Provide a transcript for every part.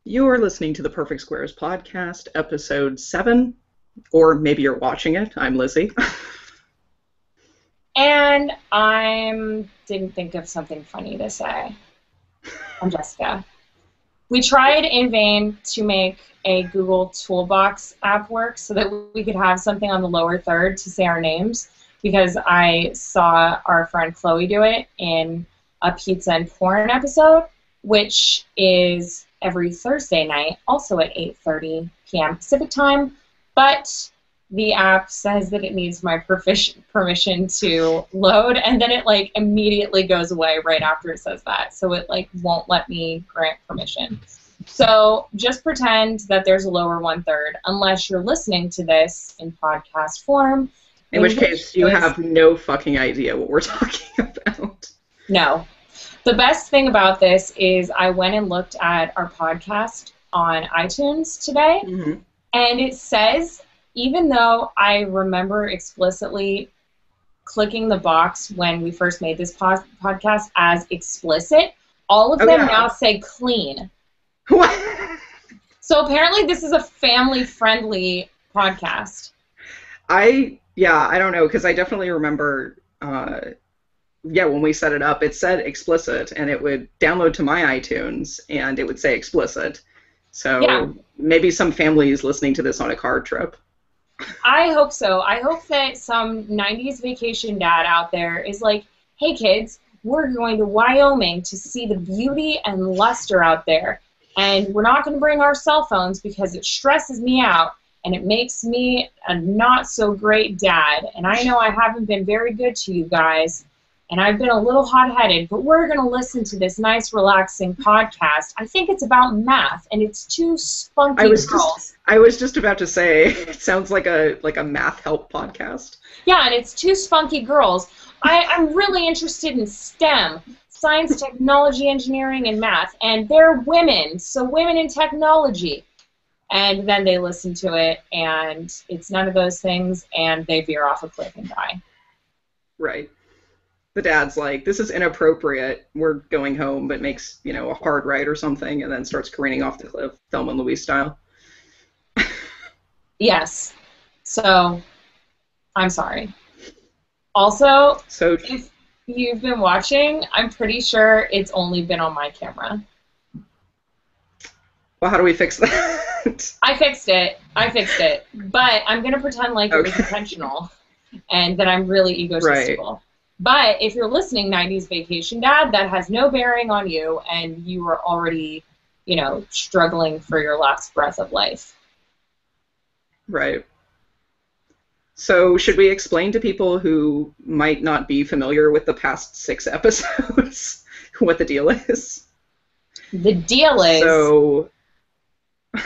You're listening to the Perfect Squares podcast, episode 7, or maybe you're watching it. I'm Lizzy. And I didn't think of something funny to say. I'm Jessica. We tried in vain to make a Google Toolbox app work so that we could have something on the lower third to say our names, because I saw our friend Chloe do it in a Pizza and Porn episode, which is every Thursday night, also at 8:30 p.m. Pacific time, but the app says that it needs my permission to load, and then it like immediately goes away right after it says that, so it like won't let me grant permission. So just pretend that there's a lower 1/3, unless you're listening to this in podcast form. In which case you have no fucking idea what we're talking about. No. The best thing about this is I went and looked at our podcast on iTunes today, and it says, even though I remember explicitly clicking the box when we first made this podcast as explicit, all of them now say clean. What? So apparently this is a family-friendly podcast. I don't know, because I definitely remember... when we set it up, it said explicit, and it would download to my iTunes, and it would say explicit. So maybe some family is listening to this on a car trip. I hope so. I hope that some 90s vacation dad out there is like, hey kids, we're going to Wyoming to see the beauty and luster out there, and we're not going to bring our cell phones because it stresses me out, and it makes me a not-so-great dad, and I know I haven't been very good to you guys, and I've been a little hot-headed, but we're going to listen to this nice, relaxing podcast. I think it's about math, and it's two spunky girls. I was just about to say, it sounds like a math help podcast. Yeah, and it's two spunky girls. I'm really interested in STEM, science, technology, engineering, and math, and they're women, so women in technology. And then they listen to it, and it's none of those things, and they veer off a cliff and die. Right. The dad's like, this is inappropriate, we're going home, but makes, a hard right or something, and then starts careening off the cliff, Thelma and Louise style. Yes. So, I'm sorry. Also, if you've been watching, I'm pretty sure it's only been on my camera. Well, how do we fix that? I fixed it. But I'm going to pretend like it was intentional, and that I'm really egotistical. Right. But if you're listening, 90s Vacation Dad, that has no bearing on you, and you are already, struggling for your last breath of life. Right. So should we explain to people who might not be familiar with the past 6 episodes what the deal is? The deal is... So... do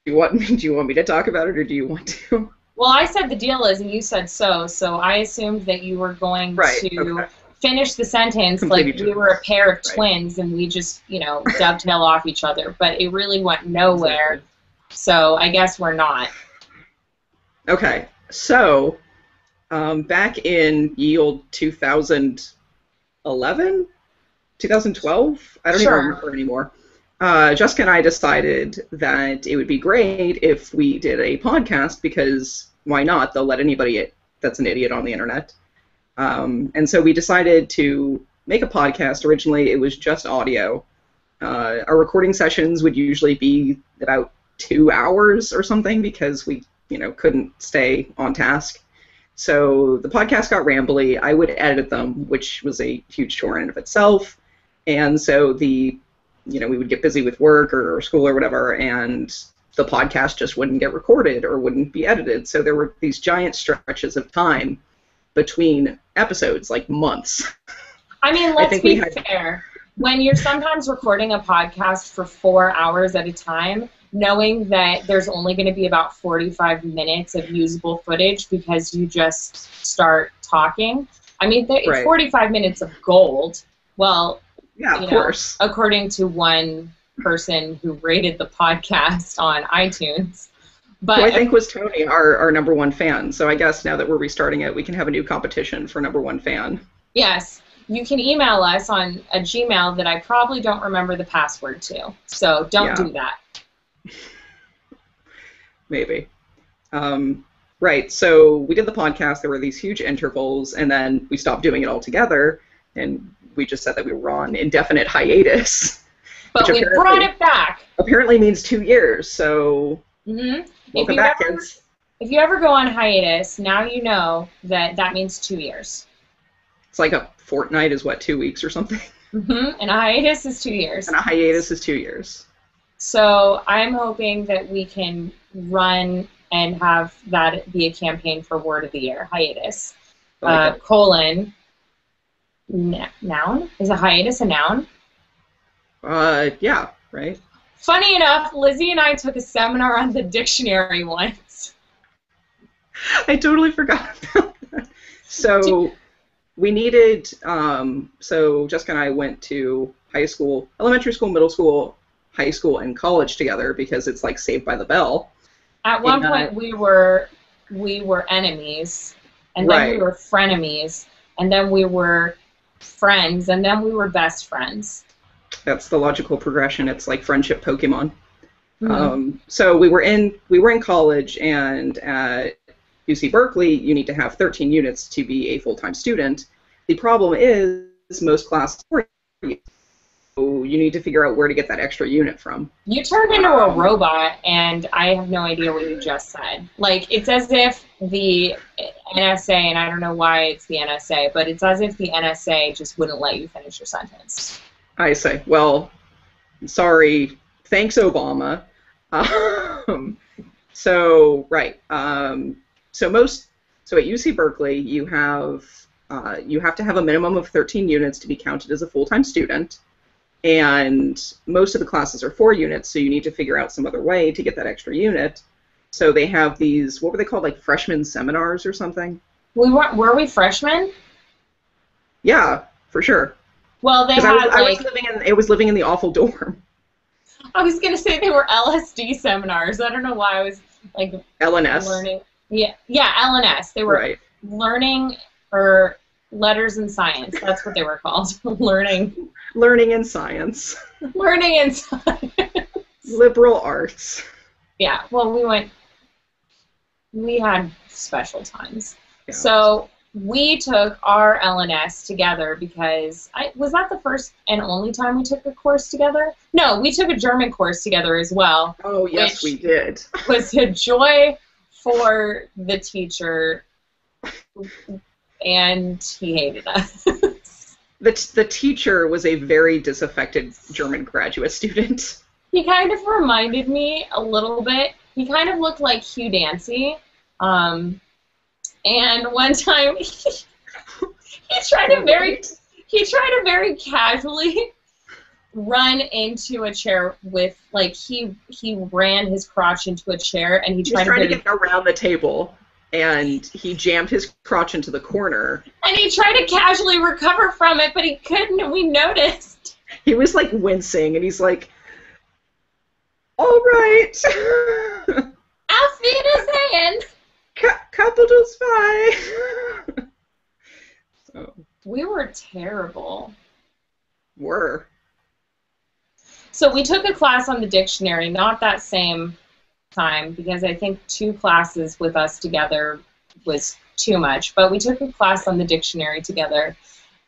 you want me to talk about it, or do you want to? Well, I said the deal is, and you said so I assumed that you were going to finish the sentence like we were a pair of twins, and we just, dovetail off each other, but it really went nowhere, so I guess we're not. Okay, so, back in ye old 2011? 2012? I don't even remember anymore. Jessica and I decided that it would be great if we did a podcast, because why not? They'll let anybody that's an idiot on the internet. And so we decided to make a podcast. Originally, it was just audio. Our recording sessions would usually be about 2 hours or something, because we, couldn't stay on task. So the podcast got rambly. I would edit them, which was a huge chore in and of itself. And so we would get busy with work or school or whatever, and the podcast just wouldn't get recorded or wouldn't be edited. So there were these giant stretches of time between episodes, like months. I mean, let's be fair. when you're sometimes recording a podcast for 4 hours at a time, knowing that there's only going to be about 45 minutes of usable footage because you just start talking. I mean, Right. 45 minutes of gold. Well, yeah, of course. According to one person who rated the podcast on iTunes. But who I think was Tony, our number one fan. So I guess now that we're restarting it, we can have a new competition for number one fan. Yes. You can email us on a Gmail that I probably don't remember the password to. So don't do that. Maybe. Right, so we did the podcast. There were these huge intervals, and then we stopped doing it altogether, and we just said that we were on indefinite hiatus. But we brought it back. Apparently means 2 years, so welcome back, kids. If you ever go on hiatus, now you know that that means 2 years. It's like a fortnight is, what, 2 weeks or something? And a hiatus is 2 years. And a hiatus is 2 years. So I'm hoping that we can run and have that be a campaign for Word of the Year, hiatus. Colon, noun? Is a hiatus a noun? Yeah, right. Funny enough, Lizzie and I took a seminar on the dictionary once. I totally forgot about that. So we needed, so Jessica and I went to high school, elementary school, middle school, high school, and college together because it's like Saved by the Bell. At one point we were enemies, and then we were frenemies, and then we were friends, and then we were best friends. That's the logical progression. It's like friendship Pokemon. So we were in college, and at UC Berkeley, you need to have 13 units to be a full-time student. The problem is most classes are 4 units. So you need to figure out where to get that extra unit from. You turned into a robot, and I have no idea what you just said. Like, it's as if the NSA, and I don't know why it's the NSA, but it's as if the NSA just wouldn't let you finish your sentence. I say, well, sorry, thanks, Obama. So at UC Berkeley, you have to have a minimum of 13 units to be counted as a full-time student, and most of the classes are 4 units, so you need to figure out some other way to get that extra unit. So they have these, what were they called, like freshman seminars or something? Were we freshmen? Yeah, for sure. Well, they had I was living in the awful dorm. I was gonna say they were LSD seminars. I don't know why I was like LNS. Learning. Yeah, LNS. They were learning or letters in science. That's what they were called. Learning in science. Learning in science. Liberal arts. Yeah. Well, we had special times. Yeah. So we took our LNS together because was that the first and only time we took a course together? No, we took a German course together as well. Oh, yes, we did. Was a joy for the teacher, and he hated us. The teacher was a very disaffected German graduate student. He kind of reminded me a little bit. He kind of looked like Hugh Dancy. And one time he tried to very casually run into a chair with, like, he ran his crotch into a chair, and he tried to get around the table, and he jammed his crotch into the corner. And he tried to casually recover from it, but he couldn't, and we noticed. He was like wincing, and he's like, "All right." Auf Wiedersehen. Capital Spy. So. We were terrible. So we took a class on the dictionary, not that same time, because I think 2 classes with us together was too much, but we took a class on the dictionary together,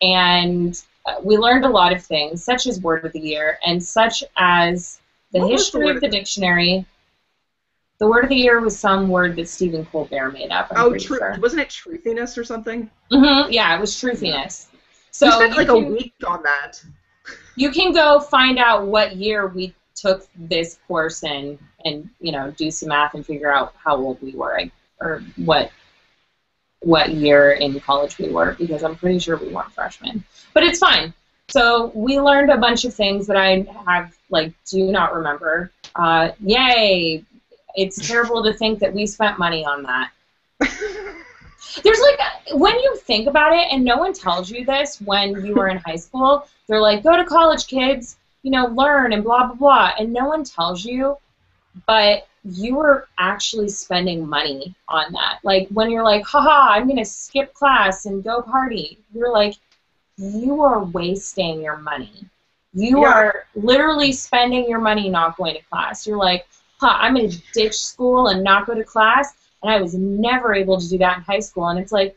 and we learned a lot of things, such as Word of the Year, and such as the history of the dictionary. The Word of the Year was some word that Stephen Colbert made up. Sure. Wasn't it truthiness or something? Mm-hmm. Yeah, it was truthiness. So we spent like a week on that. You can go find out what year we took this course in, and do some math and figure out how old we were, or what year in college we were, because I'm pretty sure we weren't freshmen. But it's fine. So we learned a bunch of things that I do not remember. Yay! It's terrible to think that we spent money on that. There's when you think about it, and no one tells you this when you were in high school, they're like, go to college, kids, learn and blah, blah, blah. And no one tells you, but you were actually spending money on that. Like when you're like, haha, I'm going to skip class and go party. You're like, you are wasting your money. You are literally spending your money not going to class. You're like, I'm going to ditch school and not go to class. And I was never able to do that in high school. And it's like,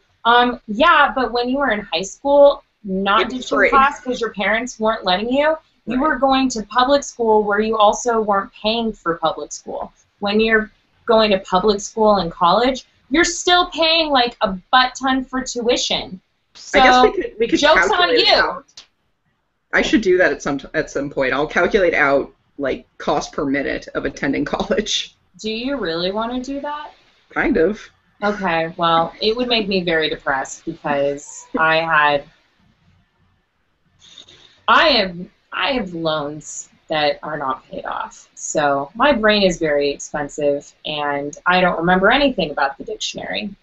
yeah, but when you were in high school, not ditching class because your parents weren't letting you, you were going to public school where you also weren't paying for public school. When you're going to public school and college, you're still paying like a butt ton for tuition. So, I guess we could joke's on you. Out. I should do that at some point. I'll calculate out like cost per minute of attending college. Do you really want to do that? Kind of. Okay, well, it would make me very depressed because I have loans that are not paid off. So my brain is very expensive, and I don't remember anything about the dictionary.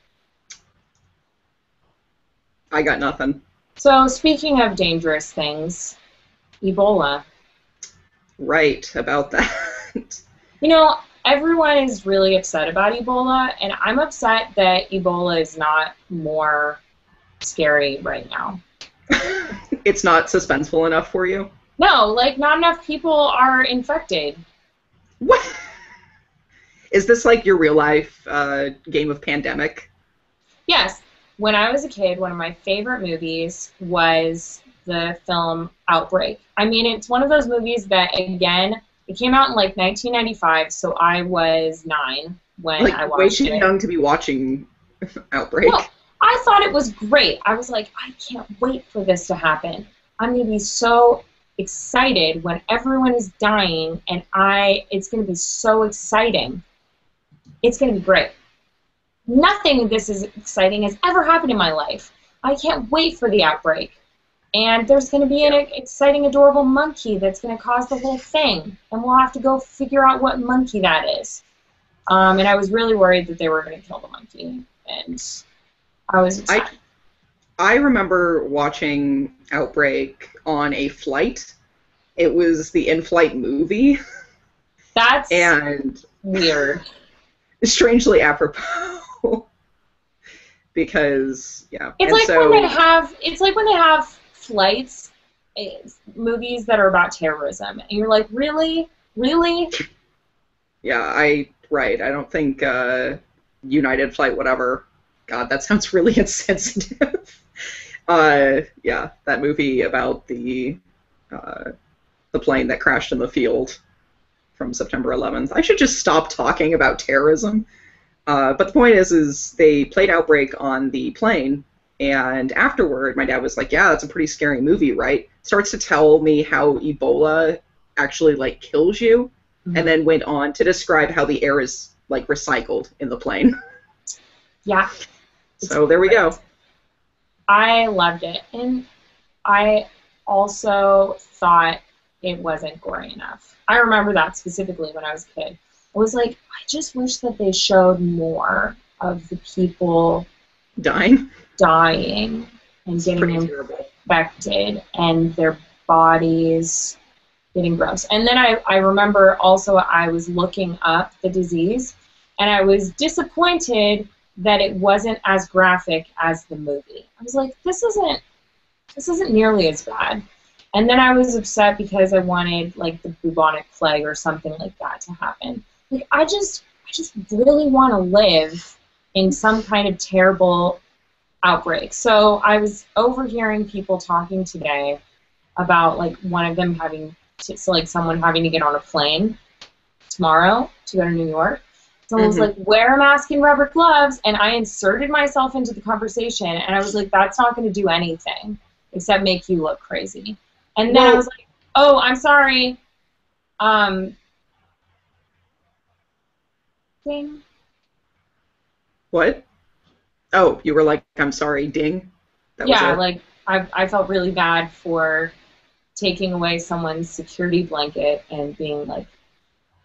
I got nothing. So speaking of dangerous things, Ebola. Right, about that. Everyone is really upset about Ebola, and I'm upset that Ebola is not more scary right now. It's not suspenseful enough for you? No, not enough people are infected. What? Is this like your real life game of Pandemic? Yes. When I was a kid, one of my favorite movies was the film Outbreak. I mean, it's one of those movies that, again, it came out in 1995, so I was 9 when I watched it. Way too young to be watching Outbreak. No, I thought it was great. I was like, I can't wait for this to happen. I'm going to be so excited when everyone is dying, and it's going to be so exciting. It's going to be great. Nothing this is exciting has ever happened in my life. I can't wait for the outbreak. And there's going to be an exciting, adorable monkey that's going to cause the whole thing. And we'll have to go figure out what monkey that is. And I was really worried that they were going to kill the monkey. And I was excited. I remember watching Outbreak on a flight. It was the in-flight movie. That's weird. Strangely apropos. Because, yeah. It's like when they have flights, movies that are about terrorism, and you're like, really? Really? Yeah, I don't think United Flight whatever. God, that sounds really insensitive. Yeah, that movie about the plane that crashed in the field from September 11th. I should just stop talking about terrorism. But the point is they played Outbreak on the plane, and afterward, my dad was like, yeah, that's a pretty scary movie, right? Starts to tell me how Ebola actually, kills you, and then went on to describe how the air is, recycled in the plane. Yeah. So there we go. I loved it, and I also thought it wasn't gory enough. I remember that specifically when I was a kid. I was like, I just wish that they showed more of the people dying and getting infected and their bodies getting gross. And then I remember also I was looking up the disease, and I was disappointed that it wasn't as graphic as the movie. I was like, this isn't nearly as bad. And then I was upset because I wanted the bubonic plague or something like that to happen. I just really want to live in some kind of terrible outbreak. So I was overhearing people talking today about one of them someone having to get on a plane tomorrow to go to New York. Someone was like, wear a mask and rubber gloves, and I inserted myself into the conversation, and I was like, that's not going to do anything except make you look crazy. And then I was like, oh, I'm sorry. Ding. What? Oh, you were like, I'm sorry, ding? That was it? I felt really bad for taking away someone's security blanket and being like,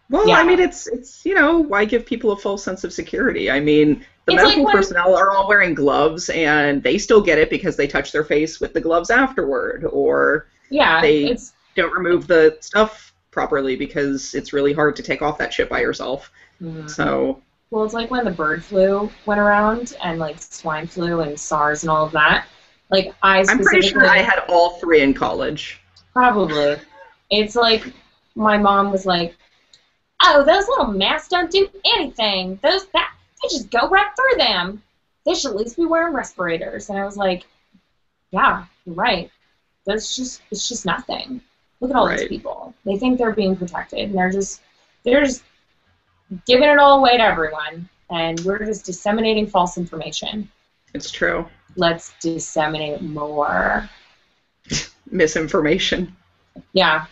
well, yeah. I mean, it's why give people a false sense of security? I mean, the medical personnel are all wearing gloves, and they still get it because they touch their face with the gloves afterward, or they don't remove the stuff properly because it's really hard to take off that shit by yourself. Mm-hmm. So. Well, it's like when the bird flu went around, and like swine flu and SARS and all of that. Like I'm pretty sure I had all three in college. Probably. It's like my mom was like, "Oh, those little masks don't do anything. They just go right through them. They should at least be wearing respirators." And I was like, "Yeah, you're right. It's just nothing. Look at all these people. They think they're being protected, and they're just giving it all away to everyone, and we're just disseminating false information." It's true. Let's disseminate more. Misinformation. Yeah.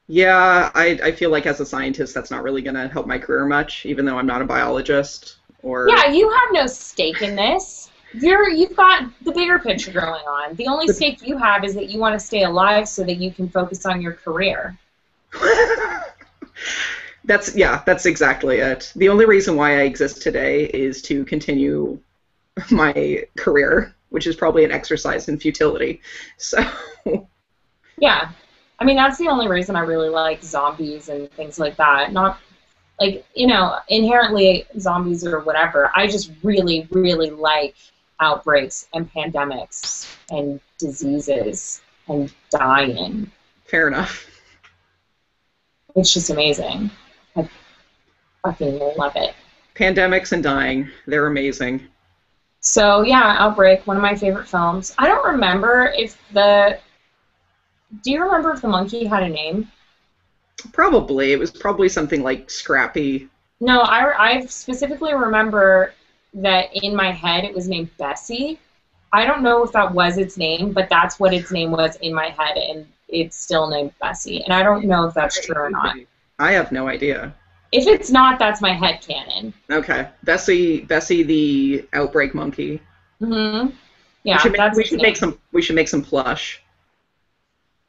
Yeah, I feel like as a scientist that's not really going to help my career much, even though I'm not a biologist. Yeah, you have no stake in this. You've got the bigger picture going on. The only stake you have is that you want to stay alive so that you can focus on your career. That's exactly it. The only reason why I exist today is to continue my career, which is probably an exercise in futility. So. Yeah. I mean, that's the only reason I really like zombies and things like that. Not, like, inherently zombies or whatever. I just really, really like outbreaks and pandemics and diseases and dying. Fair enough. It's just amazing. I fucking love it. Pandemics and dying. They're amazing. So, yeah, Outbreak, one of my favorite films. I don't remember if do you remember if the monkey had a name? Probably. It was probably something like Scrappy. No, I specifically remember that in my head it was named Bessie. I don't know if that was its name, but that's what its name was in my head, and it's still named Bessie. And I don't know if that's true or not. I have no idea. If it's not, that's my headcanon. Okay. Bessie the Outbreak monkey. Mm-hmm. Yeah, we should make some plush.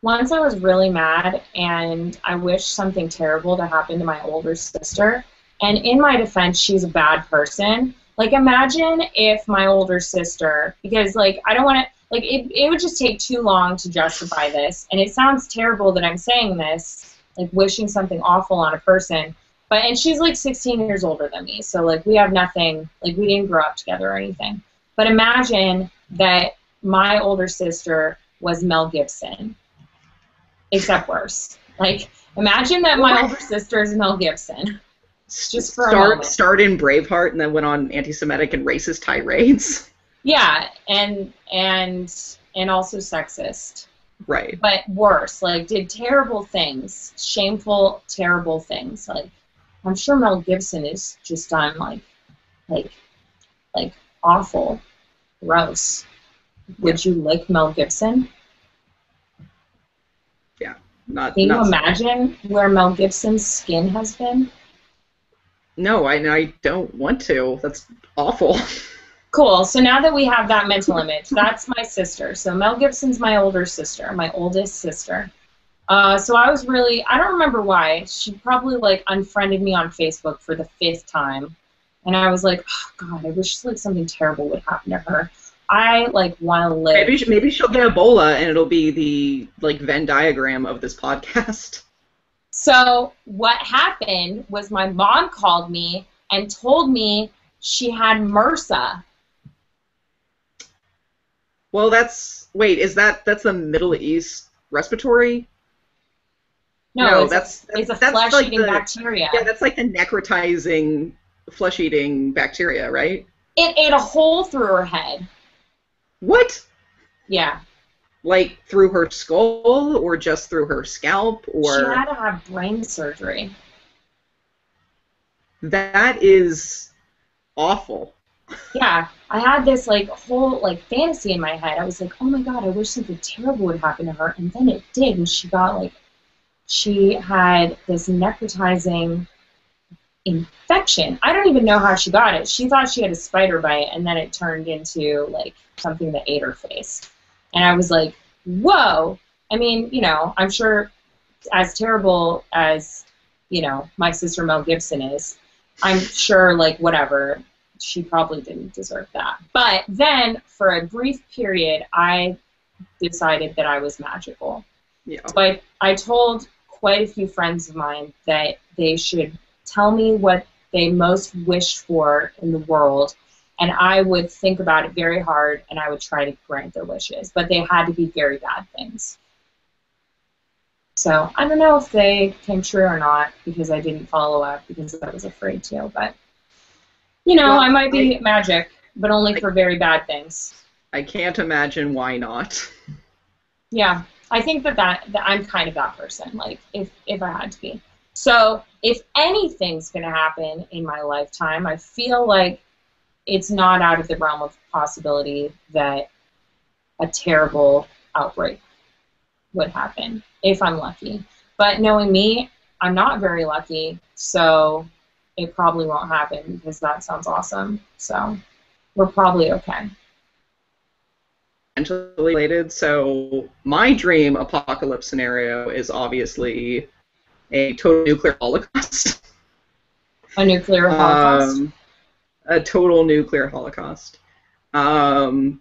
Once I was really mad, and I wished something terrible to happen to my older sister. And in my defense, she's a bad person. Like, imagine if my older sister, because, like, I don't want to, like, it would just take too long to justify this. And it sounds terrible that I'm saying this, like, wishing something awful on a person. And she's, like, 16 years older than me. So, like, we have nothing, like, we didn't grow up together or anything. But imagine that my older sister was Mel Gibson. Except worse. Like, imagine that my older sister is Mel Gibson. Just for a moment. Starred in Braveheart and then went on anti-Semitic and racist tirades. Yeah, and also sexist. Right. But worse, like, did terrible things, shameful, terrible things. Like, I'm sure Mel Gibson is just done like awful, gross. Would you lick Mel Gibson? Yeah, Can you imagine where Mel Gibson's skin has been? No, I don't want to. That's awful. Cool. So now that we have that mental image, that's my sister. So Mel Gibson's my older sister, my oldest sister. So I was really, I don't remember why. She probably, like, unfriended me on Facebook for the 5th time. And I was like, oh, God, I wish, like, something terrible would happen to her. I, like, want to live. Maybe she'll get Ebola and it'll be the, like, Venn diagram of this podcast. So what happened was my mom called me and told me she had MRSA. Well, that's the Middle East respiratory? No, it's a flesh-eating bacteria. Yeah, that's like the necrotizing flesh-eating bacteria, right? It ate a hole through her head. What? Yeah. Like through her skull or just through her scalp? Or she had to have brain surgery. That is awful. Yeah, I had this, like, whole, like, fantasy in my head. I was like, oh my God, I wish something terrible would happen to her. And then it did, and she had this necrotizing infection. I don't even know how she got it. She thought she had a spider bite, and then it turned into, like, something that ate her face. And I was like, whoa, I mean, you know, I'm sure as terrible as, you know, my sister Mel Gibson is, I'm sure, like, whatever, she probably didn't deserve that. But then, for a brief period, I decided that I was magical. Yeah. So I told quite a few friends of mine that they should tell me what they most wished for in the world, and I would think about it very hard, and I would try to grant their wishes. But they had to be very bad things. So I don't know if they came true or not, because I didn't follow up because I was afraid to. But, you know, Well, I might be magic, but only for very bad things. I can't imagine why not. Yeah, I think that I'm kind of that person, like, if I had to be. So if anything's going to happen in my lifetime, I feel like it's not out of the realm of possibility that a terrible outbreak would happen, if I'm lucky. But knowing me, I'm not very lucky, so it probably won't happen, because that sounds awesome. So we're probably okay. Related. So my dream apocalypse scenario is obviously a total nuclear holocaust. A nuclear holocaust? A total nuclear holocaust. And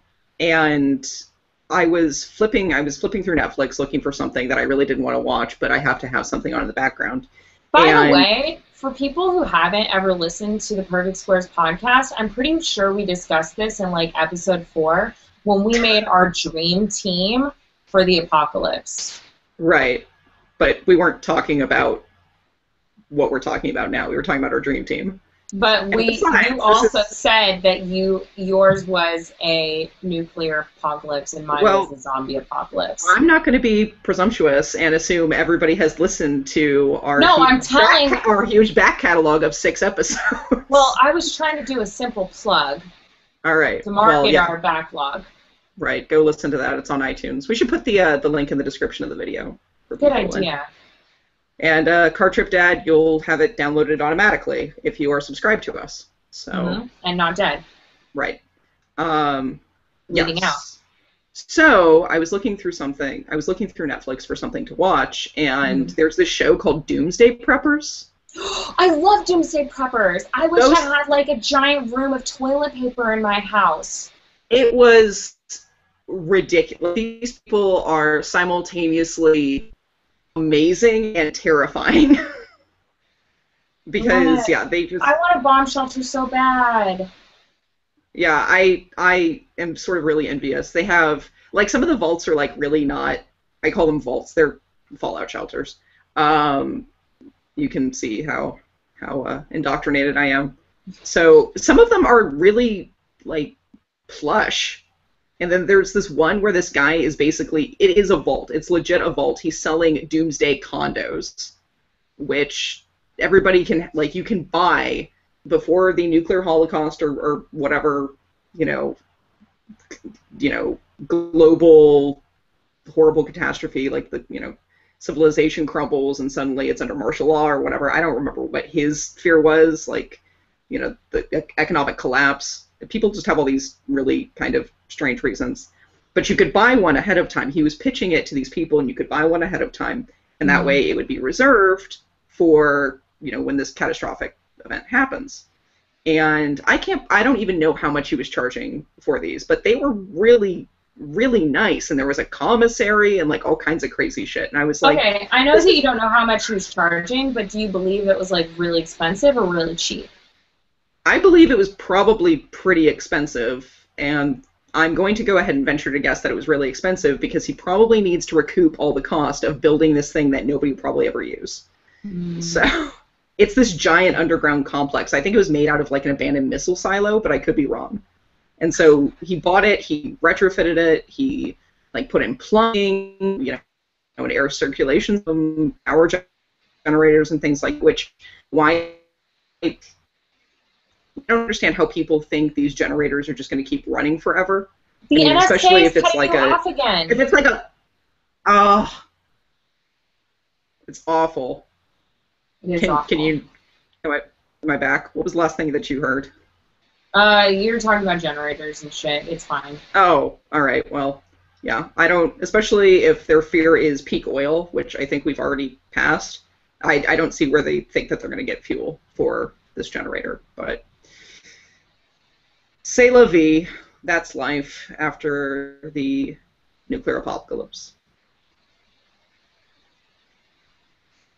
I was flipping through Netflix looking for something that I really didn't want to watch, but I have to have something on in the background. By the way, for people who haven't ever listened to the Perfect Squares podcast, I'm pretty sure we discussed this in, like, episode 4, when we made our dream team for the apocalypse. Right. But we weren't talking about what we're talking about now. We were talking about our dream team. But you also said that yours was a nuclear apocalypse and mine was a zombie apocalypse. I'm not going to be presumptuous and assume everybody has listened to our our huge back catalog of 6 episodes. Well, I was trying to do a simple plug. All right. To market our backlog. Right. Go listen to that. It's on iTunes. We should put the link in the description of the video. Good idea. And Car Trip Dad, you'll have it downloaded automatically if you are subscribed to us. So and not dead. Right. Leading out. So I was looking through something. I was looking through Netflix for something to watch, and there's this show called Doomsday Preppers. I love Doomsday Preppers. I wish I had, like, a giant room of toilet paper in my house. It was ridiculous. These people are simultaneously amazing and terrifying. Because they just I want a bomb shelter so bad. Yeah, I am sort of really envious. They have, like, some of the vaults are, like, really not, I call them vaults, they're fallout shelters. You can see how indoctrinated I am. So some of them are really, like, plush. And then there's this one where this guy is basically, it is a vault. It's legit a vault. He's selling Doomsday condos, which everybody can, like, you can buy before the nuclear holocaust or whatever, you know, global horrible catastrophe, like the, civilization crumbles and suddenly it's under martial law or whatever. I don't remember what his fear was, like, the economic collapse. People just have all these really kind of strange reasons. But you could buy one ahead of time. He was pitching it to these people, and you could buy one ahead of time, and that way it would be reserved for, when this catastrophic event happens. And I don't even know how much he was charging for these, but they were really, really nice, and there was a commissary and, like, all kinds of crazy shit. And I was like, okay, I know that you don't know how much he was charging, but do you believe it was, like, really expensive or really cheap? I believe it was probably pretty expensive, and I'm going to go ahead and venture to guess that it was really expensive because he probably needs to recoup all the cost of building this thing that nobody will probably ever use. So it's this giant underground complex. I think it was made out of, like, an abandoned missile silo, but I could be wrong. And so he bought it, he retrofitted it, he, like, put in plumbing, an air circulation, power generators and things like I don't understand how people think these generators are just going to keep running forever. The NSA especially if is it's like off again. If it's like it's awful. It is awful. Can you? Am I back? What was the last thing that you heard? You're talking about generators and shit. It's fine. Oh, all right. Well, Yeah, I don't, especially if their fear is peak oil, which I think we've already passed. I don't see where they think that they're going to get fuel for this generator, but c'est la vie. That's life after the nuclear apocalypse.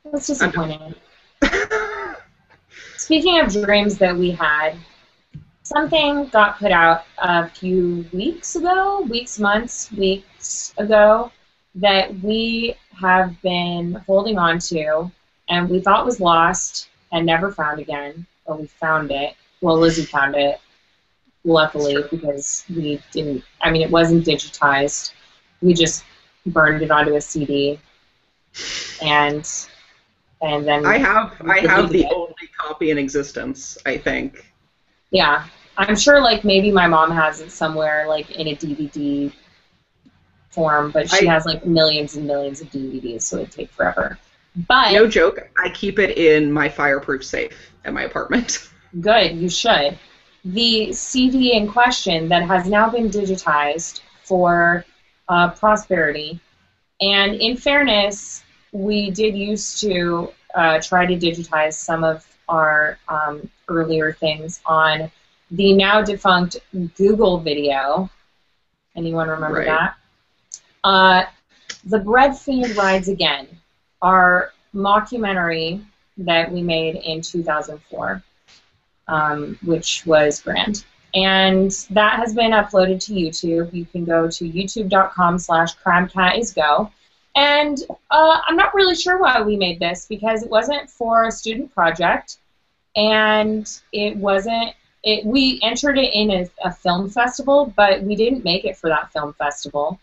That's disappointing. Speaking of dreams that we had, something got put out a few weeks ago, weeks ago, that we have been holding on to and we thought was lost and never found again. But we found it. Well, Lizzy found it, luckily, because we didn't, I mean, it wasn't digitized. We just burned it onto a CD. And then I have the only copy in existence, I think. Yeah, I'm sure like maybe my mom has it somewhere like in a DVD form, but she has like millions and millions of DVDs, so it'd take forever. But no joke, I keep it in my fireproof safe at my apartment. Good, you should. The CD in question that has now been digitized for prosperity, and in fairness, we did used to try to digitize some of our earlier things on the now defunct Google video. Anyone remember that? The Bread Fiend Rides Again, our mockumentary that we made in 2004, which was grand. And that has been uploaded to YouTube. You can go to youtube.com/crabcatisgo. And I'm not really sure why we made this, because it wasn't for a student project, and it wasn't. We entered it in a film festival, but we didn't make it for that film festival.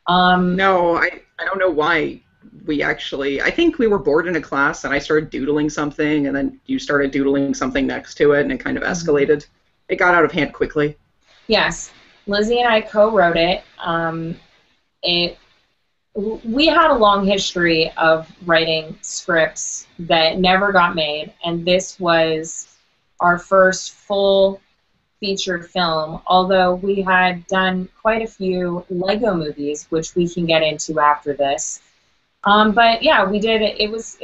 No, I don't know why we actually. I think we were bored in a class, and I started doodling something, and then you started doodling something next to it, and it kind of escalated. It got out of hand quickly. Yes, Lizzy and I co-wrote it. We had a long history of writing scripts that never got made, and this was our first full feature film, although we had done quite a few Lego movies, which we can get into after this. But yeah, we did it. It was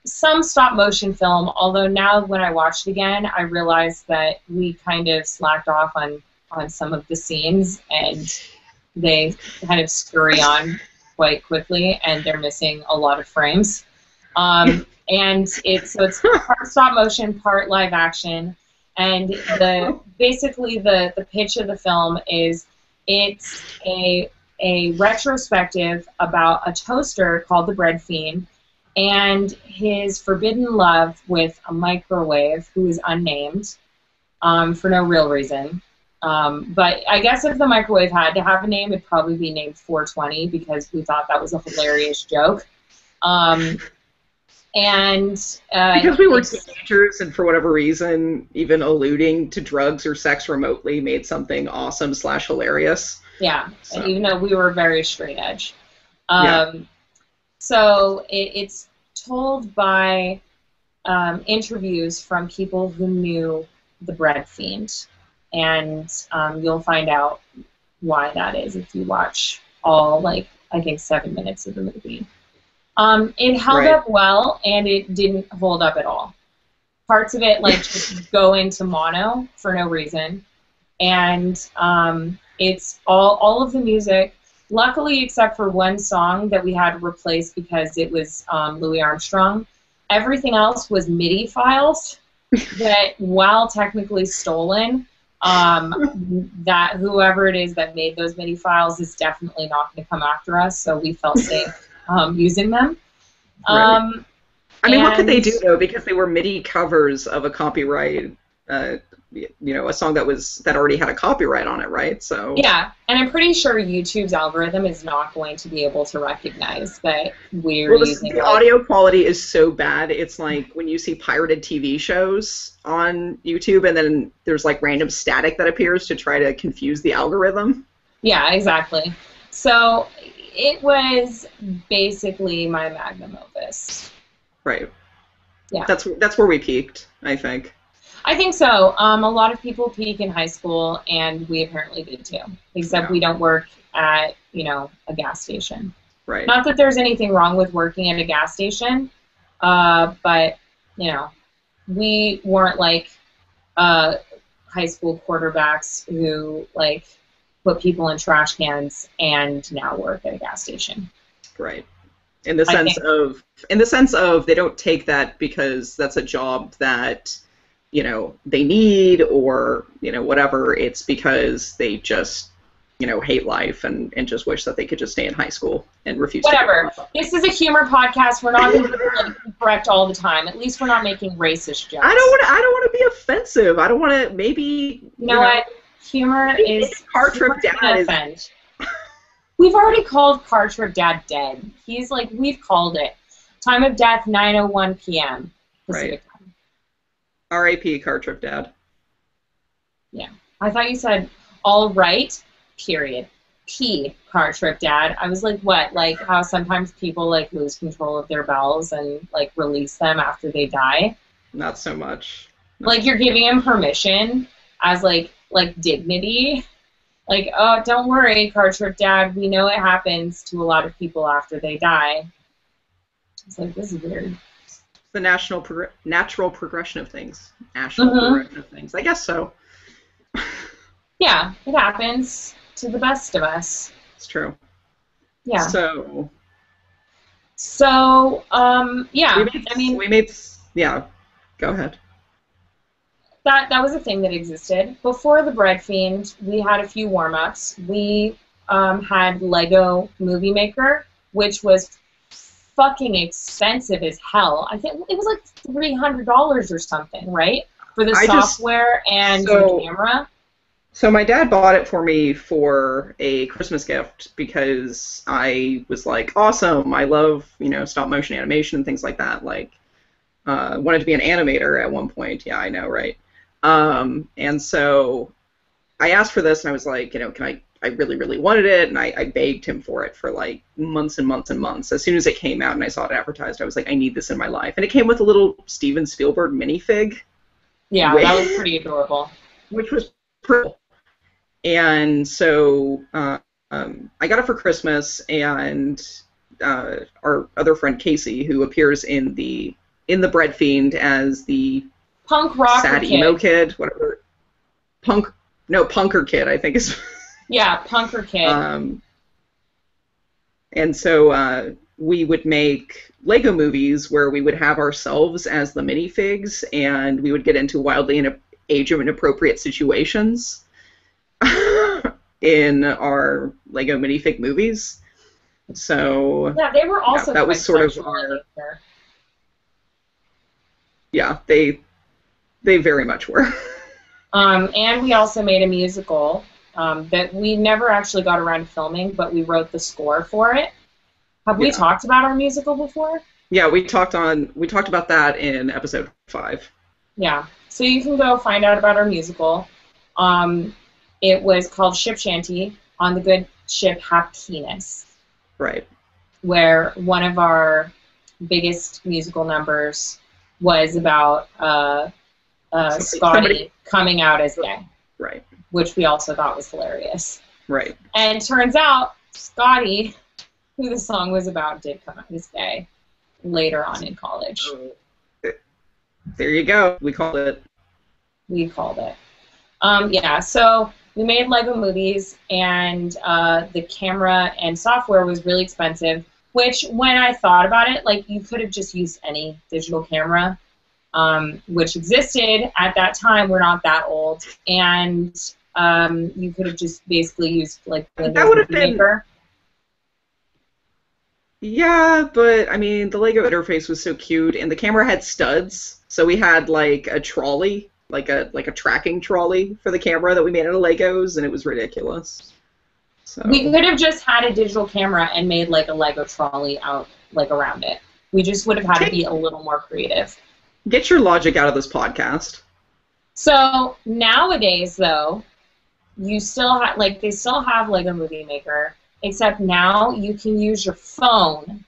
some stop motion film, although now when I watched it again, I realized that we kind of slacked off on some of the scenes, and they kind of scurry on quite quickly, and they're missing a lot of frames. And it's part stop motion, part live action, and basically the pitch of the film is it's a retrospective about a toaster called the Bread Fiend and his forbidden love with a microwave who is unnamed for no real reason. But I guess if the microwave had to have a name, it'd probably be named 420, because we thought that was a hilarious joke. Because we were teenagers, and for whatever reason, even alluding to drugs or sex remotely made something awesome / hilarious. Yeah, so. And even though we were very straight edge. Yeah. So it's told by interviews from people who knew the Bread Fiend. And you'll find out why that is if you watch all, like, I think 7 minutes of the movie. It held up well, and it didn't hold up at all. Parts of it, like, just go into mono for no reason. And it's all of the music, luckily except for one song that we had to replace because it was Louis Armstrong. Everything else was MIDI files that, while technically stolen, that whoever it is that made those MIDI files is definitely not going to come after us, so we felt safe using them. Right. I mean, what could they do, though, because they were MIDI covers of a copyright, a song that already had a copyright on it, right? So yeah, and I'm pretty sure YouTube's algorithm is not going to be able to recognize that we're using. The audio quality is so bad. It's like when you see pirated TV shows on YouTube, and then there's like random static that appears to try to confuse the algorithm. Yeah, exactly. So it was basically my magnum opus. Right. Yeah. That's where we peaked, I think. I think so. A lot of people peak in high school, and we apparently did too. Except we don't work at, you know, a gas station. Right. Not that there's anything wrong with working at a gas station, but, you know, we weren't like high school quarterbacks who, like, put people in trash cans and now work at a gas station. Right. In the sense of they don't take that because that's a job that, you know, they need or, you know, whatever. It's because they just, you know, hate life and just wish that they could just stay in high school and refuse whatever. to This is a humor podcast. We're not going to be politically correct all the time. At least we're not making racist jokes. I don't want to be offensive. I don't want to maybe you know what? Humor is Car Trip Dad is. We've already called Car Trip Dad dead. He's like, we've called it. Time of death, 9:01 p.m. Pacific time. R.A.P. Car Trip Dad. Yeah. I thought you said, all right, period. P, Car Trip Dad. I was like, what? Like how sometimes people like lose control of their bowels and like release them after they die? Not so much. Like you're giving him permission as like dignity. Like, oh, don't worry, Car Trip Dad. We know it happens to a lot of people after they die. It's like, this is weird. It's the natural progression of things. Progression of things. I guess so. Yeah, it happens to the best of us. It's true. Yeah. So, yeah. Yeah. Go ahead. That was a thing that existed. Before the Bread Fiend, we had a few warm-ups. We had Lego Movie Maker, which was fucking expensive as hell. I think it was like $300 or something, right? For the software and the camera. So my dad bought it for me for a Christmas gift because I was like, awesome, I love, you know, stop motion animation and things like that. Like, wanted to be an animator at one point. Yeah, I know, right? And so I asked for this and I was like, you know, I really, really wanted it, and I begged him for it for like months and months and months. As soon as it came out and I saw it advertised, I was like, I need this in my life. And it came with a little Steven Spielberg minifig. Yeah, that was pretty adorable. Which was pretty cool. And so I got it for Christmas, and our other friend Casey, who appears in the Bread Fiend as the punk rocker sad emo kid, whatever. Punker kid, I think is. Yeah, punker kid. And so we would make Lego movies where we would have ourselves as the minifigs, and we would get into wildly age inappropriate situations in our Lego minifig movies. So yeah, they were also that was sort of our. Yeah, they very much were. And we also made a musical that we never actually got around to filming, but we wrote the score for it. Have we talked about our musical before? Yeah, we talked about that in episode 5. Yeah, so you can go find out about our musical. It was called Ship Shanty on the good ship Happiness. Right. Where one of our biggest musical numbers was about Scotty coming out as gay. Right. Which we also thought was hilarious. Right. And it turns out Scotty, who the song was about, did come out as gay later on in college. There you go. We called it. Yeah, so we made Lego movies, and the camera and software was really expensive, which when I thought about it, like, you could have just used any digital camera, which existed at that time. We're not that old, and you could have just basically used like Windows Movie Maker. Yeah, but I mean the Lego interface was so cute, and the camera had studs, so we had like a trolley, like a tracking trolley for the camera that we made out of Legos, and it was ridiculous. So we could have just had a digital camera and made like a Lego trolley out like around it. We just would have had to be a little more creative. Get your logic out of this podcast. So nowadays, though, you still have they still have Lego Movie Maker, except now you can use your phone,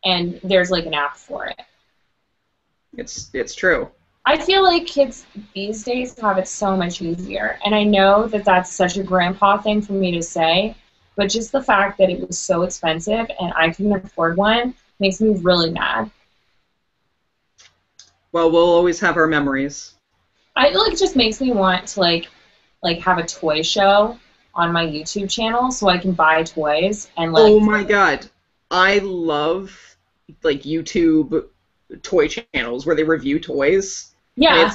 and there's like an app for it. It's true. I feel like kids these days have it so much easier, and I know that that's such a grandpa thing for me to say, but just the fact that it was so expensive and I couldn't afford one makes me really mad. Well, we'll always have our memories. It just makes me want to like have a toy show on my YouTube channel so I can buy toys and like. Oh my god, I love like YouTube toy channels where they review toys. Yeah.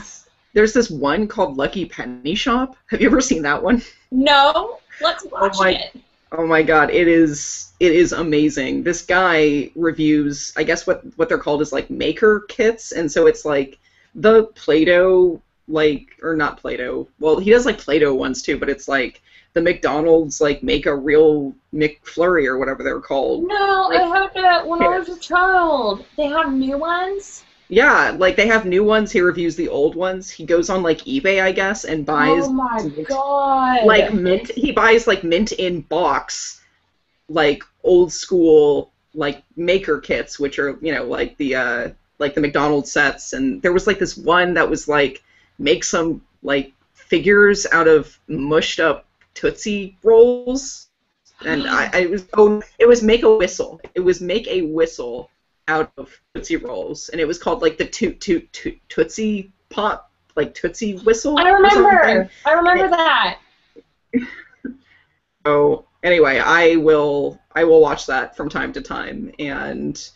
There's this one called Lucky Penny Shop. Have you ever seen that one? No. Let's watch it. Oh my god, it is amazing. This guy reviews, I guess what they're called is like maker kits, and so it's like the Play-Doh, like, or not Play-Doh. Well, he does like Play-Doh ones too, but it's like the McDonald's like make a real McFlurry or whatever they're called. No, like, I had that when I was a child. They have new ones? Yeah, like they have new ones. He reviews the old ones. He goes on like eBay, I guess, and buys. Oh my god! Like mint. He buys like mint in box, like old school like maker kits, which are like the McDonald's sets. And there was like this one that was like make some like figures out of mushed up Tootsie Rolls, and it was make a whistle. It was make a whistle out of Tootsie Rolls, and it was called like the Tootsie Pop, like Tootsie Whistle. I remember that. So anyway, I will watch that from time to time and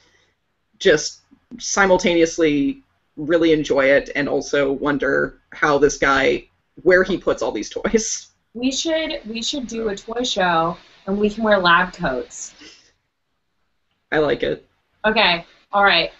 just simultaneously really enjoy it and also wonder how this guy, where he puts all these toys. We should do a toy show and we can wear lab coats. I like it. Okay, all right.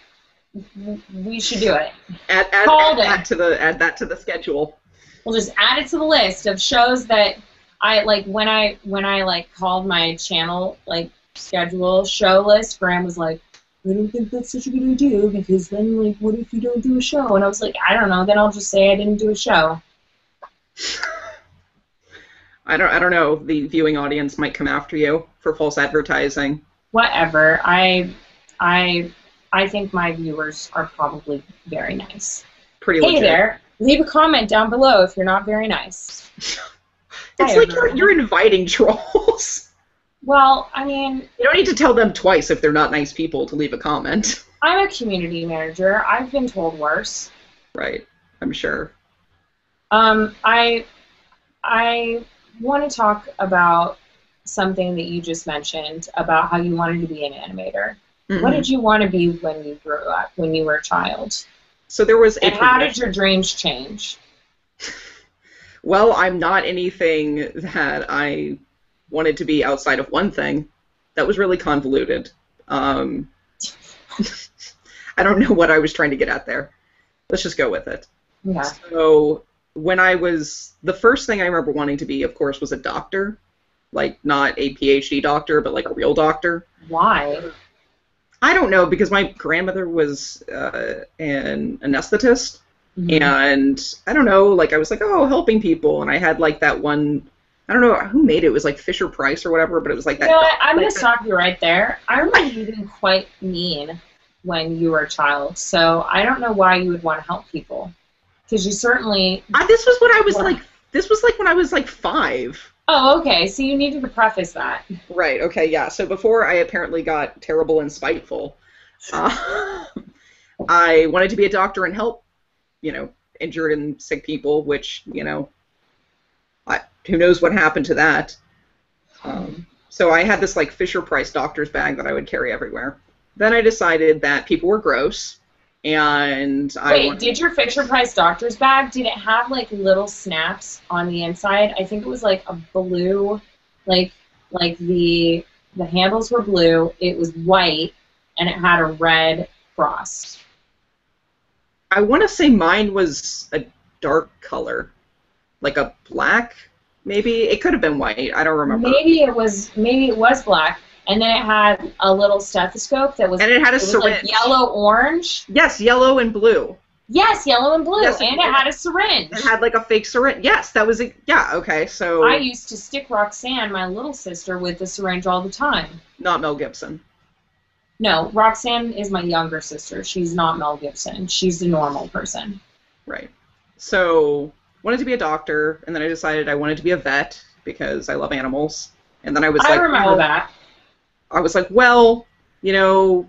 We should do it. Add that to the schedule. We'll just add it to the list of shows that I like. When I like called my channel like schedule show list, Graham was like, "I don't think that's such a good idea because then like, what if you don't do a show?" And I was like, "I don't know. Then I'll just say I didn't do a show." I don't know. The viewing audience might come after you for false advertising. Whatever. I think my viewers are probably very nice. Pretty legit. Hey there, leave a comment down below if you're not very nice. It's like you're inviting trolls. Well, I mean... You don't need to tell them twice if they're not nice people to leave a comment. I'm a community manager. I've been told worse. Right, I'm sure. I want to talk about something that you just mentioned about how you wanted to be an animator. Mm-hmm. What did you want to be when you grew up, when you were a child? So there was and how did your dreams change? Well, I'm not anything that I wanted to be outside of one thing. That was really convoluted. I don't know what I was trying to get at there. Let's just go with it. Yeah. So when the first thing I remember wanting to be, of course, was a doctor. Like, not a PhD doctor, but like a real doctor. Why? I don't know, because my grandmother was an anesthetist, mm-hmm. and I don't know, like I was like, oh, helping people, and I had like that one, I don't know who made it. It was like Fisher Price or whatever, but it was like that. You know what? I'm gonna stop you right there. I remember you being quite mean when you were a child, so I don't know why you would want to help people, because you certainly. This was what I was like. This was like when I was like 5. Oh, okay. So you needed to preface that. Right. Okay. Yeah. So before I apparently got terrible and spiteful, I wanted to be a doctor and help, injured and sick people. Which, who knows what happened to that. So I had this like Fisher Price doctor's bag that I would carry everywhere. Then I decided that people were gross. And did your Fisher Price doctor's bag, did it have like little snaps on the inside? I think it was like a blue, like the handles were blue, it was white, and it had a red cross. I want to say mine was a dark color, like a black, maybe. It could have been white. I don't remember. Maybe it was black. And then it had a little stethoscope that was. And it had a syringe. Like yellow-orange. Yes, yellow and blue. Yes, yellow and blue. Yes, and it had a syringe. It had like a fake syringe. Yes, that was it. Yeah, okay, so. I used to stick Roxanne, my little sister, with the syringe all the time. Not Mel Gibson. No, Roxanne is my younger sister. She's not Mel Gibson. She's a normal person. Right. So, wanted to be a doctor, and then I decided I wanted to be a vet because I love animals. And then I was I like, remember well, that. I was like, well, you know,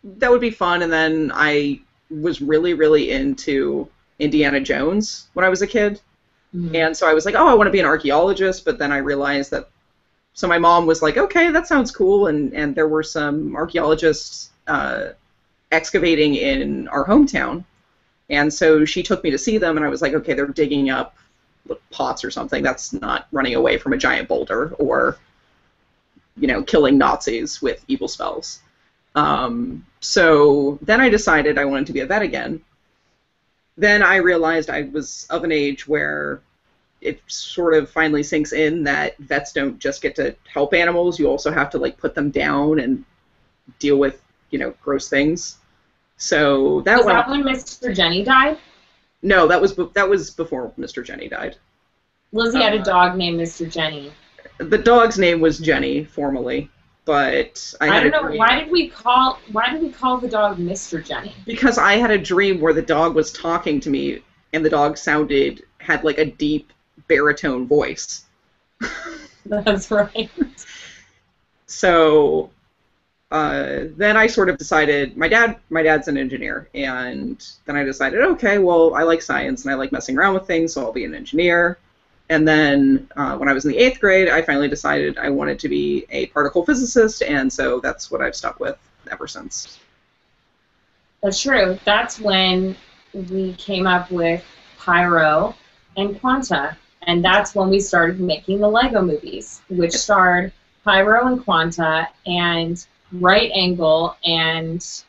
that would be fun. And then I was really, really into Indiana Jones when I was a kid. Mm-hmm. And so I was like, oh, I want to be an archaeologist. But then I realized that, so my mom was like, okay, that sounds cool. And there were some archaeologists excavating in our hometown. And so she took me to see them, and I was like, okay, they're digging up pots or something. That's not running away from a giant boulder or, you know, killing Nazis with evil spells. So then I decided I wanted to be a vet again. Then I realized I was of an age where it sort of finally sinks in that vets don't just get to help animals. You also have to, like, put them down and deal with, you know, gross things. So that was that when Mr. Jenny died? No, that was before Mr. Jenny died. Lizzy had a dog named Mr. Jenny. The dog's name was Jenny formally, but I don't know, why did we call the dog Mr. Jenny? Because I had a dream where the dog was talking to me, and the dog had like a deep baritone voice. That's right. So then I sort of decided, my dad's an engineer, and then I decided, okay, well, I like science and I like messing around with things, so I'll be an engineer. And then when I was in the 8th grade, I finally decided I wanted to be a particle physicist, and so that's what I've stuck with ever since. That's true. That's when we came up with Pyro and Quanta, and that's when we started making the Lego movies, which starred Pyro and Quanta and right angle and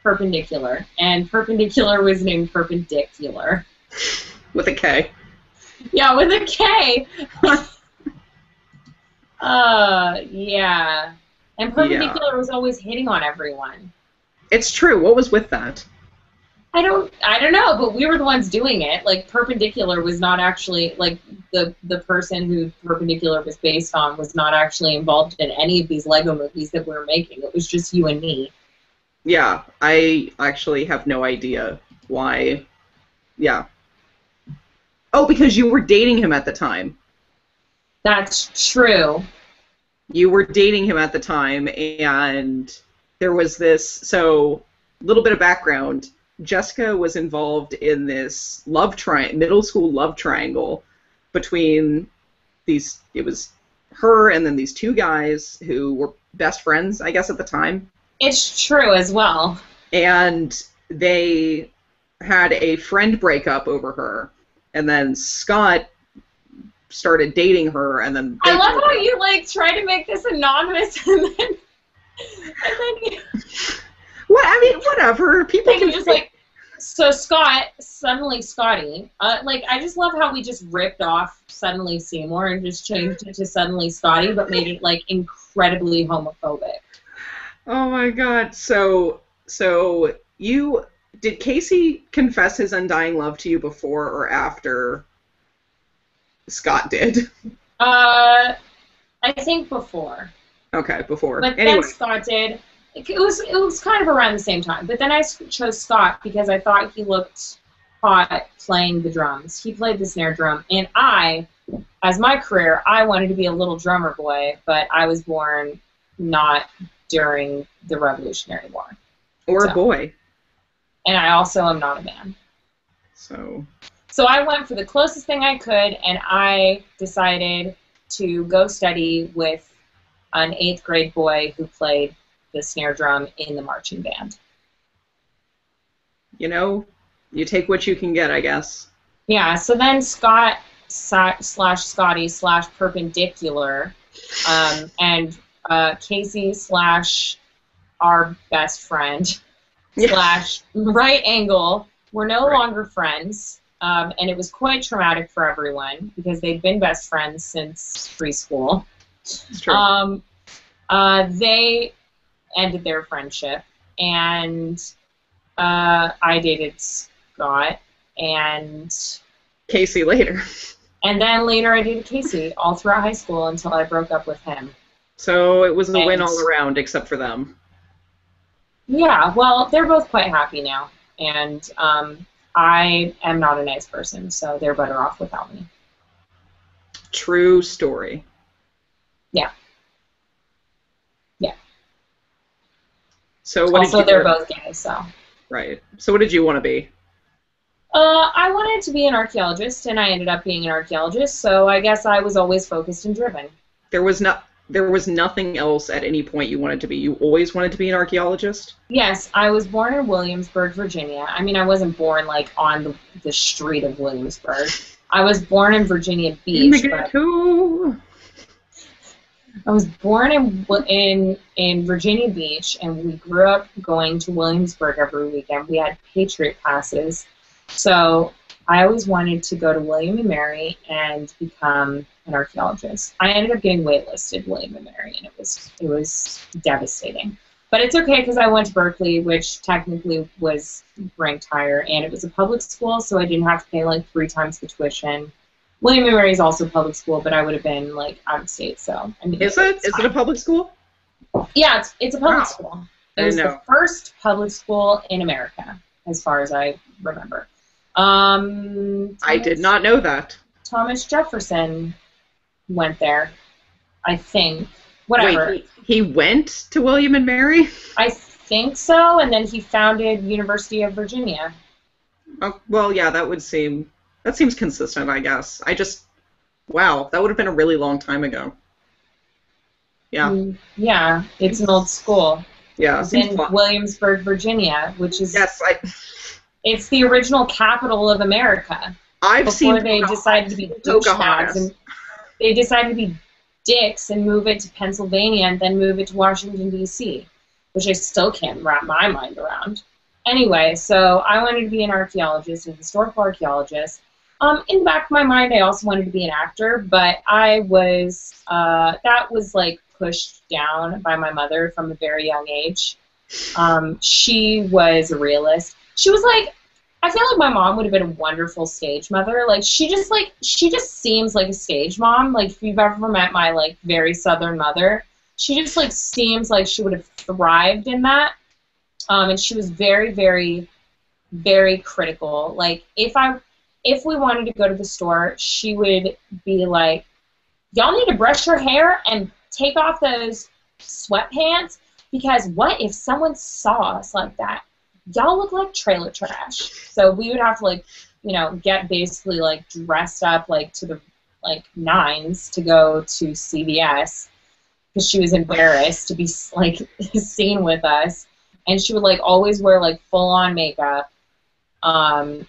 perpendicular. And perpendicular was named Perpendicular. With a K. Yeah, with a K. Yeah. And perpendicular was always hitting on everyone. It's true. What was with that? I don't know, but we were the ones doing it. Like, Perpendicular was not actually, like, the person who Perpendicular was based on was not actually involved in any of these Lego movies that we were making. It was just you and me. Yeah, I actually have no idea why. Yeah. Oh, because you were dating him at the time. That's true. You were dating him at the time, and there was this, so, little bit of background. Jessica was involved in this middle school love triangle between these, it was her and then these two guys who were best friends, I guess, at the time. It's true as well. And they had a friend breakup over her, and then Scott started dating her, and then I love how you, like, try to make this anonymous, and then you... What? I mean, whatever. People can just like. So Scott, suddenly Scotty. Like, I just love how we just ripped off Suddenly Seymour and just changed it to Suddenly Scotty, but made it, like, incredibly homophobic. Oh my God. So did Casey confess his undying love to you before or after Scott did? I think before. Okay, before. But anyway. Then Scott did. It was kind of around the same time. But then I chose Scott because I thought he looked hot playing the drums. He played the snare drum, and as my career, I wanted to be a little drummer boy, but I was born not during the Revolutionary War. Or a boy. And I also am not a man. So I went for the closest thing I could, and I decided to go study with an 8th grade boy who played the snare drum in the marching band. You know, you take what you can get, I guess. Yeah, so then Scott / Scotty / Perpendicular and Casey / our best friend / right angle were no longer friends, and it was quite traumatic for everyone because they'd been best friends since preschool. It's true. They ended their friendship, and I dated Scott and Casey later. And then later I dated Casey all throughout high school until I broke up with him. So it was a win all around except for them. Yeah, well, they're both quite happy now, and I am not a nice person, so they're better off without me. True story. Yeah. Yeah. So what also, did you they're both gay, so. Right. So what did you want to be? I wanted to be an archaeologist, and I ended up being an archaeologist, so I guess I was always focused and driven. There was nothing else at any point you wanted to be. You always wanted to be an archaeologist? Yes, I was born in Williamsburg, Virginia. I mean, I wasn't born, like, on the street of Williamsburg. I was born in Virginia Beach. I was born in Virginia Beach, and we grew up going to Williamsburg every weekend. We had Patriot passes. So I always wanted to go to William and Mary and become an archaeologist. I ended up getting waitlisted William and Mary, and it was devastating. But it's okay because I went to Berkeley, which technically was ranked higher, and it was a public school, so I didn't have to pay like 3 times the tuition. William and Mary is also public school, but I would have been like out of state, so I mean. Is it a public school? Yeah, it's a public school. It was the first public school in America, as far as I remember. I did not know that. Thomas Jefferson went there, I think. Whatever. Wait, he went to William and Mary? I think so, and then he founded University of Virginia. Oh, well, yeah, that seems consistent, I guess. Wow, that would have been a really long time ago. Yeah. Yeah, it's an old school. Yeah, it's in Williamsburg, Virginia, which is it's the original capital of America. Before they decided to be douchebags and they decided to be dicks and move it to Pennsylvania and then move it to Washington, D.C., which I still can't wrap my mind around. Anyway, so I wanted to be an archaeologist, a historical archaeologist. In the back of my mind, I also wanted to be an actor, but I was, that was like pushed down by my mother from a very young age. She was a realist. She was like, I feel like my mom would have been a wonderful stage mother. Like, she just seems like a stage mom. Like, if you've ever met my, like, very southern mother, she just, like, seems like she would have thrived in that. And she was very, very, very critical. Like, if we wanted to go to the store, she would be like, y'all need to brush your hair and take off those sweatpants, because what if someone saw us like that? Y'all look like trailer trash. So we would have to, like, you know, get basically, like, dressed up, like, to the, like, nines to go to CVS, because she was embarrassed to be, like, seen with us. And she would, like, always wear, like, full-on makeup. And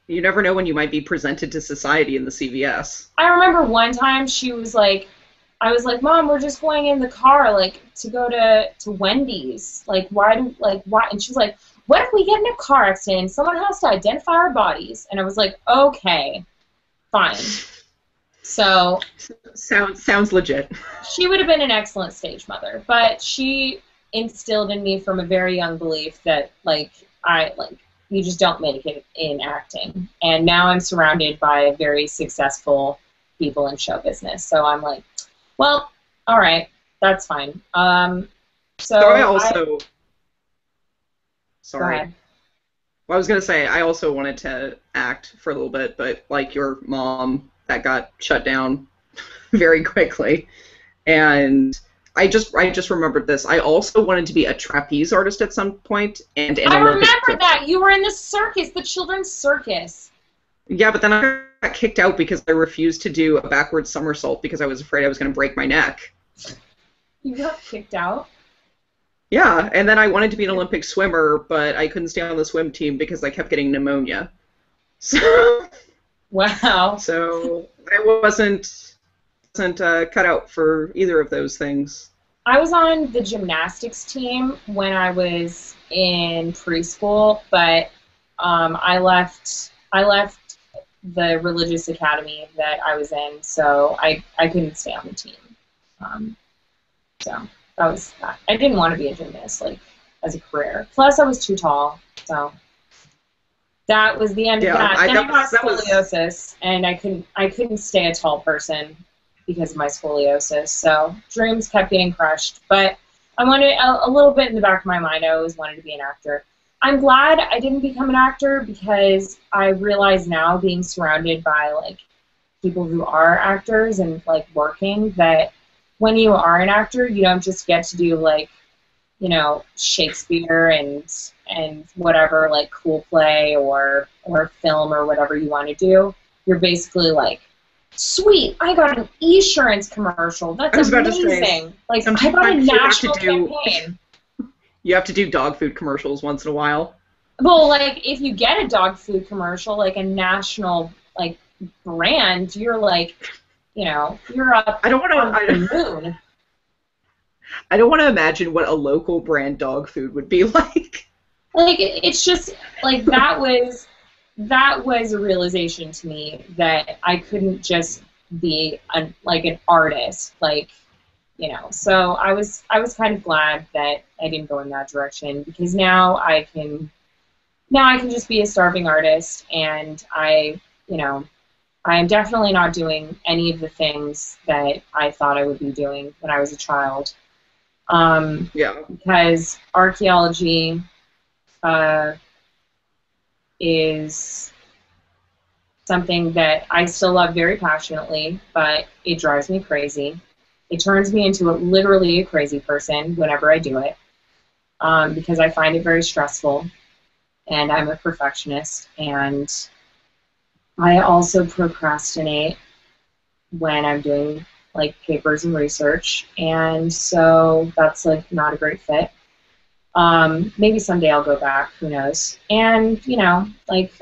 you never know when you might be presented to society in the CVS. I remember one time she was like, I was like, Mom, we're just going in the car, like, to go to Wendy's. Like, why? And she was like, what if we get in a car accident and someone has to identify our bodies? And I was like, okay, fine. So. Sounds legit. She would have been an excellent stage mother, but she instilled in me from a very young belief that, you just don't make it in acting. And now I'm surrounded by very successful people in show business. So I'm like, well, all right, that's fine. So I also... Sorry. Go ahead. Well, I was going to say, I also wanted to act for a little bit, but like your mom, that got shut down very quickly. And I just remembered this. I also wanted to be a trapeze artist at some point. And I remember that. You were in the circus, the children's circus. Yeah, but then I got kicked out because I refused to do a backward somersault because I was afraid I was going to break my neck. You got kicked out? Yeah, and then I wanted to be an Olympic swimmer, but I couldn't stay on the swim team because I kept getting pneumonia. So, wow. So I wasn't cut out for either of those things. I was on the gymnastics team when I was in preschool, but I left the religious academy that I was in, so I couldn't stay on the team. So that was that. I didn't want to be a gymnast, like, as a career. Plus, I was too tall, so that was the end of that. Then I got scoliosis, and I couldn't stay a tall person because of my scoliosis. So dreams kept getting crushed. But I wanted a little bit in the back of my mind. I always wanted to be an actor. I'm glad I didn't become an actor because I realize now, being surrounded by, like, people who are actors and like working, that when you are an actor, you don't just get to do like, you know, Shakespeare and whatever, like cool play or film or whatever you want to do. You're basically like, sweet, I got an eSurance commercial. That's amazing. Like, I got a national campaign. You have to do dog food commercials once in a while. Well, like, if you get a dog food commercial, like a national, like, brand, you're like, you know, you're up on the moon. I don't want to imagine what a local brand dog food would be like. Like, it's just, like, that was a realization to me that I couldn't just be, like, an artist, like, you know. So I was kind of glad that I didn't go in that direction, because now I can just be a starving artist, and you know, I'm definitely not doing any of the things that I thought I would be doing when I was a child. Because archaeology is something that I still love very passionately, but it drives me crazy. It turns me into literally a crazy person whenever I do it, because I find it very stressful, and I'm a perfectionist, and I also procrastinate when I'm doing like papers and research, and so that's like not a great fit. Maybe someday I'll go back, who knows. And, you know, like,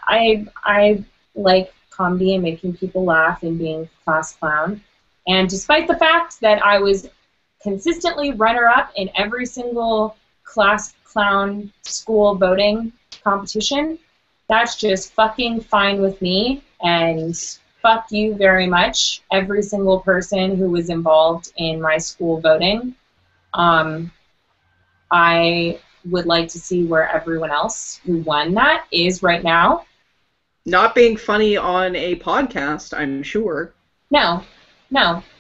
I like comedy and making people laugh and being class clown. And despite the fact that I was consistently runner-up in every single class clown school voting competition, that's just fucking fine with me. And fuck you very much, every single person who was involved in my school voting. I would like to see where everyone else who won that is right now. Not being funny on a podcast, I'm sure. No,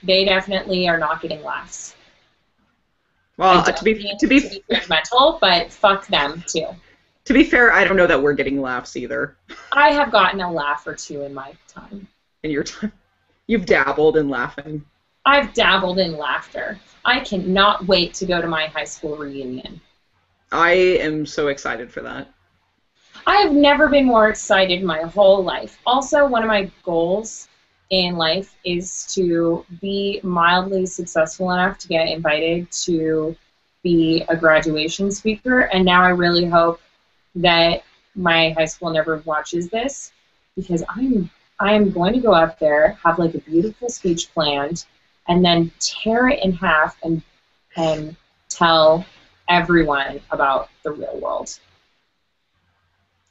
they definitely are not getting laughs. Well, to be judgmental, but fuck them too. To be fair, I don't know that we're getting laughs either. I have gotten a laugh or two in my time. In your time? You've dabbled in laughing. I've dabbled in laughter. I cannot wait to go to my high school reunion. I am so excited for that. I have never been more excited in my whole life. Also, one of my goals in life is to be mildly successful enough to get invited to be a graduation speaker, and now I really hope that my high school never watches this, because I am going to go up there, have like a beautiful speech planned, and then tear it in half and tell everyone about the real world.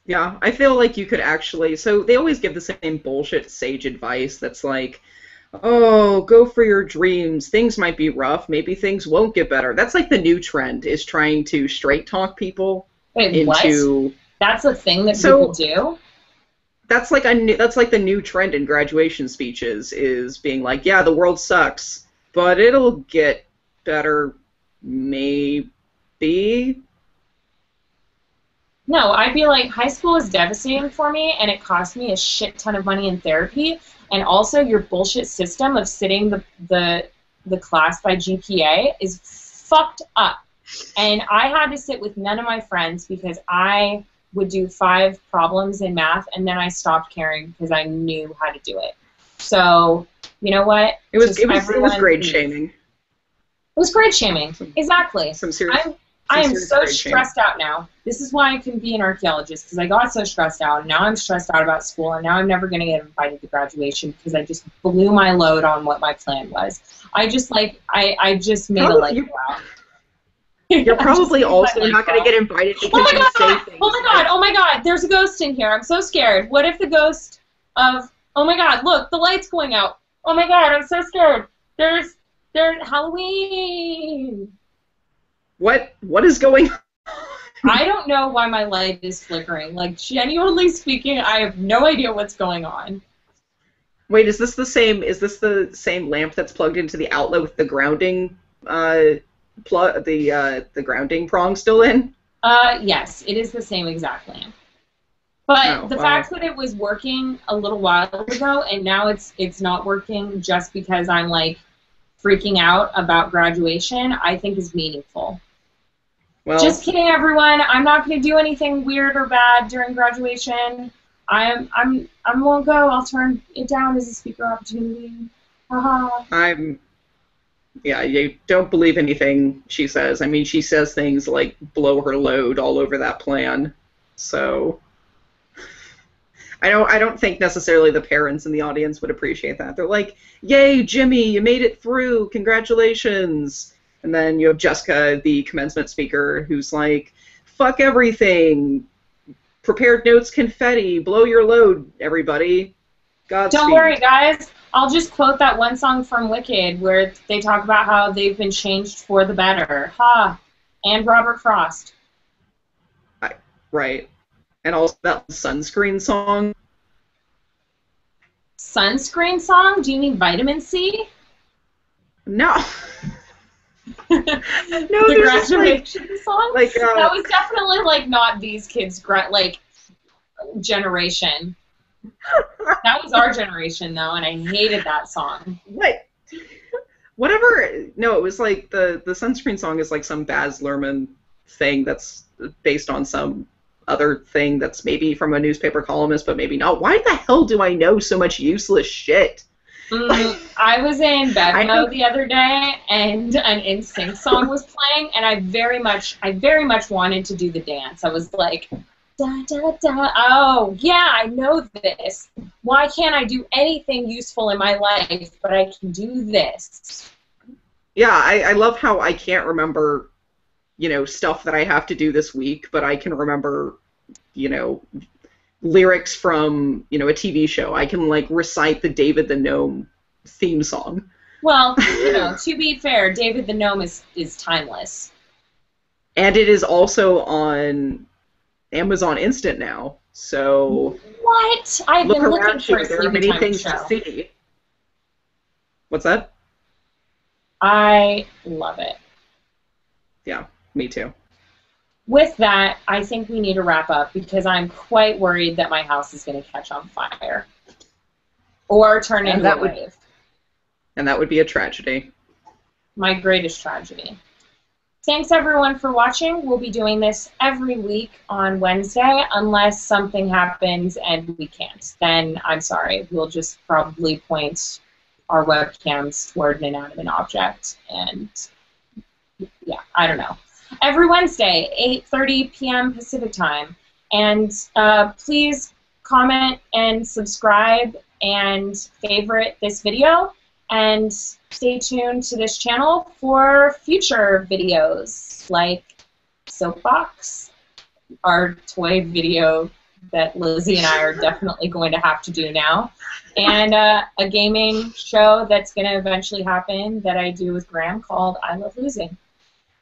Yeah, I feel like you could actually, so they always give the same bullshit sage advice that's like, oh, go for your dreams, things might be rough, maybe things won't get better. That's like the new trend, is trying to straight talk people. Wait, into... what? That's a thing that people do? That's like the new trend in graduation speeches, is being like, yeah, the world sucks, but it'll get better, maybe. No, I'd be like, high school is devastating for me, and it cost me a shit ton of money in therapy, and also your bullshit system of sitting the class by GPA is fucked up. And I had to sit with none of my friends because I would do 5 problems in math, and then I stopped caring because I knew how to do it. So, you know what? It was grade shaming. It was grade shaming, exactly. I am so stressed out now. This is why I couldn't be an archaeologist, because I got so stressed out, and now I'm stressed out about school, and now I'm never going to get invited to graduation because I just blew my load on what my plan was. I just made a light go out. You're probably also not going to get invited because you say things. Oh my god, there's a ghost in here. I'm so scared. What if the ghost of, oh my god, look, the light's going out. Oh my god, I'm so scared. There's Halloween. What is going on? I don't know why my light is flickering. Like, genuinely speaking, I have no idea what's going on. Wait, is this the same lamp that's plugged into the outlet with the grounding the grounding prong still in? Yes, it is the same exact lamp. But Oh, the well. fact that it was working a little while ago and now it's not working just because I'm like freaking out about graduation, I think is meaningful. Well, Just kidding, everyone. I'm not going to do anything weird or bad during graduation. I won't go. I'll turn it down as a speaker opportunity. Haha. yeah, you don't believe anything she says. I mean, she says things like blow her load all over that plan. So I don't think necessarily the parents in the audience would appreciate that. They're like, "Yay, Jimmy, you made it through. Congratulations." And then you have Jessica, the commencement speaker, who's like, "Fuck everything. Prepared notes confetti. Blow your load, everybody. Godspeed." Don't worry, guys. I'll just quote that one song from Wicked where they talk about how they've been changed for the better. Ha! And Robert Frost. Right. And also that sunscreen song. Sunscreen song? Do you mean vitamin C? No. No, The graduation song? That was definitely like not these kids' like generation. That was our generation though, and I hated that song. What? Whatever. No, it was like the sunscreen song is like some Baz Luhrmann thing that's based on some other thing that's maybe from a newspaper columnist, but maybe not. Why the hell do I know so much useless shit? I was in bed mode the other day, and an NSYNC song was playing, and I very much wanted to do the dance. I was like, da da da. Oh yeah, I know this. Why can't I do anything useful in my life, but I can do this? Yeah, I love how I can't remember, stuff that I have to do this week, but I can remember, lyrics from, a TV show. I can, like, recite the David the Gnome theme song. Well, to be fair, David the Gnome is timeless. And it is also on Amazon Instant now, so... What? I've been looking for a there are many things to see. What's that? I love it. Yeah, me too. With that, I think we need to wrap up because I'm quite worried that my house is going to catch on fire or turn into a rave. And that would be a tragedy. My greatest tragedy. Thanks, everyone, for watching. We'll be doing this every week on Wednesday unless something happens and we can't. Then I'm sorry. We'll just probably point our webcams toward an inanimate object. And, yeah, I don't know. Every Wednesday, 8:30 p.m. Pacific time. And please comment and subscribe and favorite this video. And stay tuned to this channel for future videos like Soapbox, our toy video that Lizzy and I are definitely going to have to do now, and a gaming show that's going to eventually happen that I do with Graham called I Love Losing.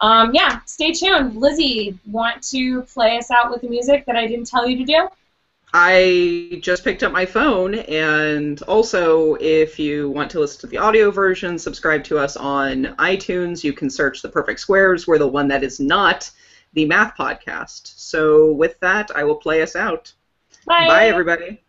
Yeah, stay tuned. Lizzy, want to play us out with the music that I didn't tell you to do? I just picked up my phone, and also if you want to listen to the audio version, subscribe to us on iTunes. You can search The Perfect Squares. We're the one that is not the math podcast. So with that, I will play us out. Bye. Bye, everybody.